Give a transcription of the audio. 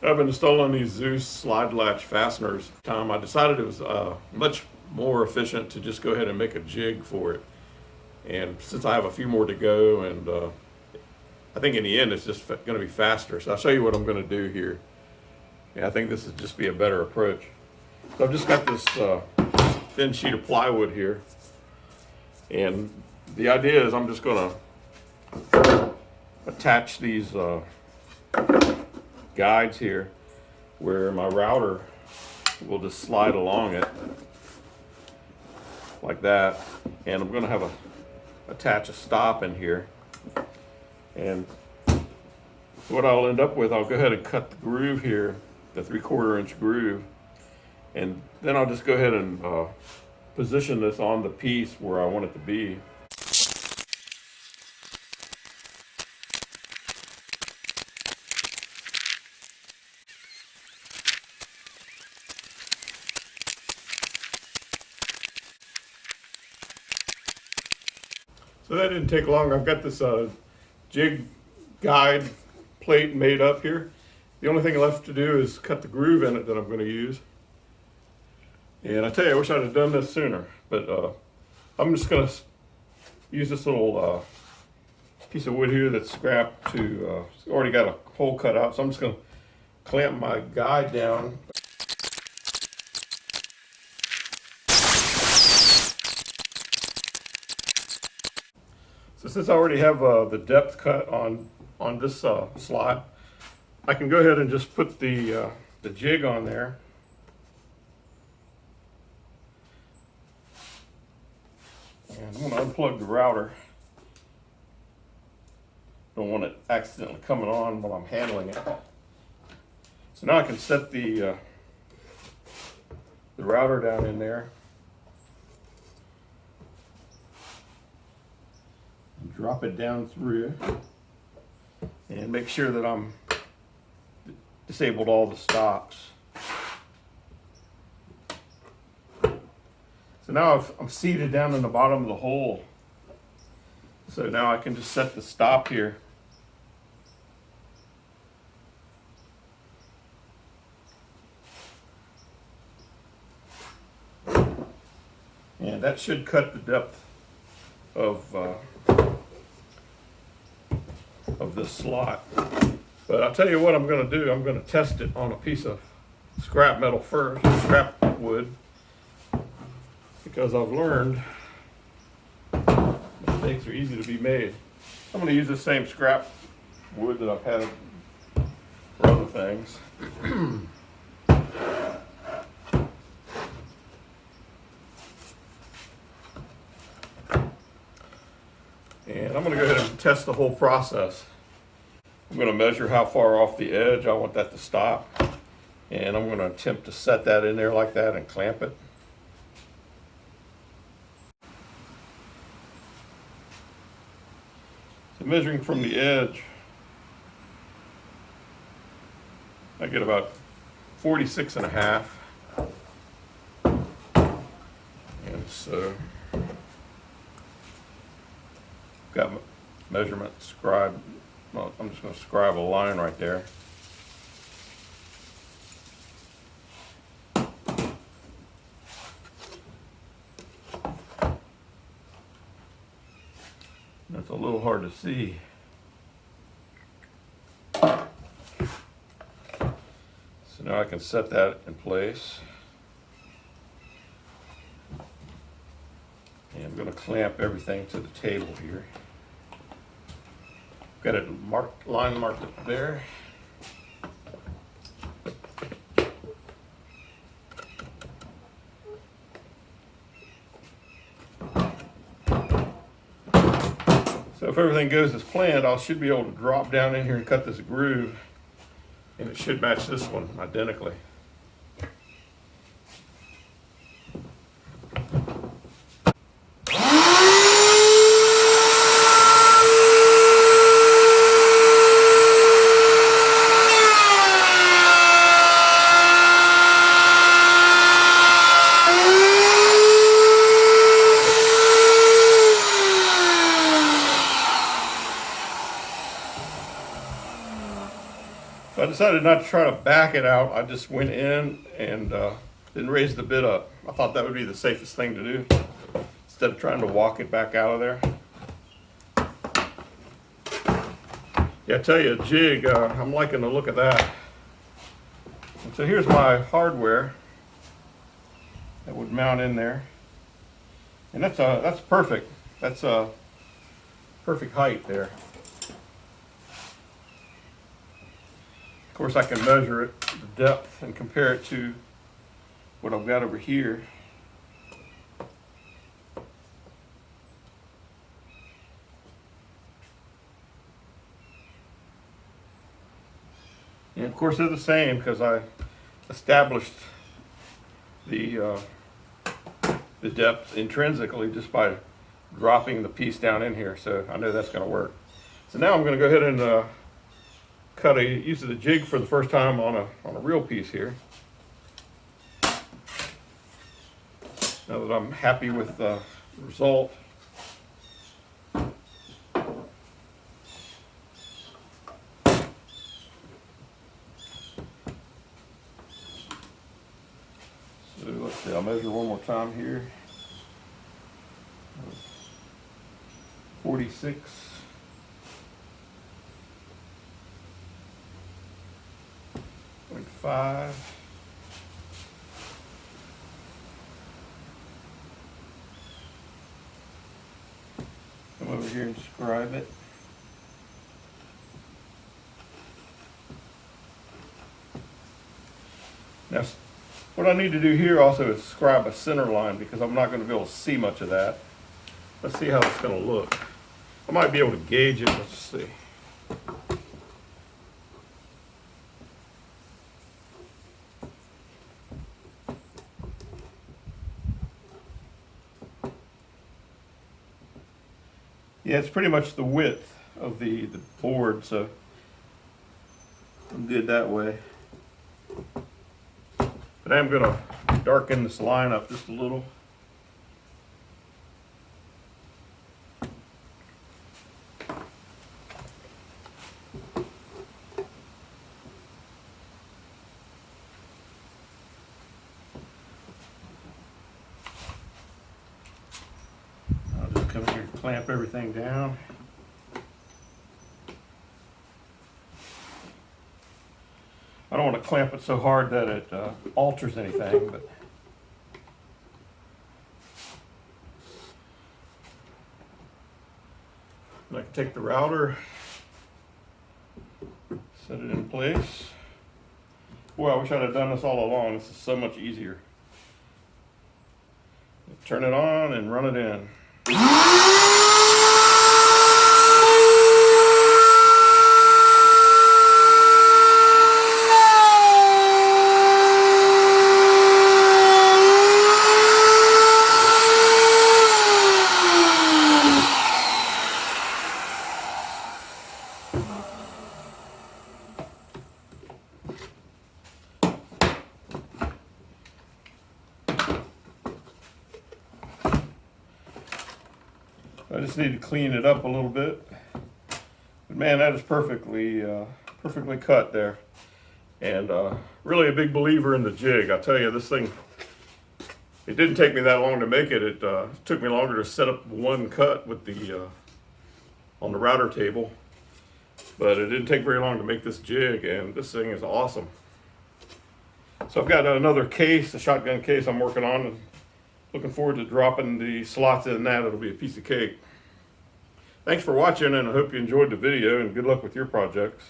I've been installing these ZEUS slide latch fasteners. I decided it was much more efficient to just go ahead and make a jig for it. And since I have a few more to go, and I think in the end it's just going to be faster. So I'll show you what I'm going to do here. Yeah, I think this would just be a better approach. So I've just got this thin sheet of plywood here. And the idea is I'm just going to attach these guides here where my router will just slide along it like that, and I'm going to have attach a stop in here. And what I'll end up with, I'll go ahead and cut the groove here, the 3/4 inch groove, and then I'll just go ahead and position this on the piece where I want it to be. So that didn't take long. I've got this jig guide plate made up here. The only thing left to do is cut the groove in it that I'm going to use. And I tell you, I wish I'd have done this sooner, but I'm just going to use this little piece of wood here that's scrapped to, already got a hole cut out, so I'm just going to clamp my guide down. So since I already have the depth cut on this slot, I can go ahead and just put the jig on there. And I'm going to unplug the router. Don't want it accidentally coming on while I'm handling it. So now I can set the router down in there. Drop it down through and make sure that I'm disabled all the stops. So now I'm seated down in the bottom of the hole. So now I can just set the stop here. And that should cut the depth of this slot. But I'll tell you what I'm going to do. I'm going to test it on a piece of scrap metal first, scrap wood, because I've learned mistakes are easy to be made. I'm going to use the same scrap wood that I've had for other things. And I'm going to go ahead and test the whole process. I'm going to measure how far off the edge I want that to stop. And I'm going to attempt to set that in there like that and clamp it. So measuring from the edge, I get about 46.5. And so got my measurement scribed. Well, I'm just going to scribe a line right there. That's a little hard to see. So now I can set that in place. And I'm going to clamp everything to the table here. Got it marked, line marked up there. So if everything goes as planned, I should be able to drop down in here and cut this groove, and it should match this one identically. So I decided not to try to back it out. I just went in and didn't raise the bit up. I thought that would be the safest thing to do instead of trying to walk it back out of there. Yeah, I tell you, a jig, I'm liking the look of that. And so here's my hardware that would mount in there. And that's perfect. That's a perfect height there. Of course, I can measure it, the depth, and compare it to what I've got over here. And of course, they're the same because I established the depth intrinsically just by dropping the piece down in here. So I know that's going to work. So now I'm going to go ahead and use the jig for the first time on a real piece here. Now that I'm happy with the result. So let's see, I'll measure one more time here. 46. .5. Come over here and scribe it. Now, what I need to do here also is scribe a center line because I'm not going to be able to see much of that. Let's see how it's going to look. I might be able to gauge it. Let's see. Yeah, it's pretty much the width of the board, so I'm good that way. But I'm going to darken this line up just a little. I'll just come here and clamp everything down. I don't want to clamp it so hard that it alters anything, but I can take the router, set it in place. Boy, I wish I'd have done this all along. This is so much easier. Turn it on and run it in. I just need to clean it up a little bit. But man, that is perfectly cut there. And really a big believer in the jig. I tell you, this thing, it didn't take me that long to make it. It took me longer to set up one cut with the on the router table. But it didn't take very long to make this jig, and this thing is awesome. So I've got another case, a shotgun case I'm working on, and looking forward to dropping the slots in that. It'll be a piece of cake. Thanks for watching, and I hope you enjoyed the video, and good luck with your projects.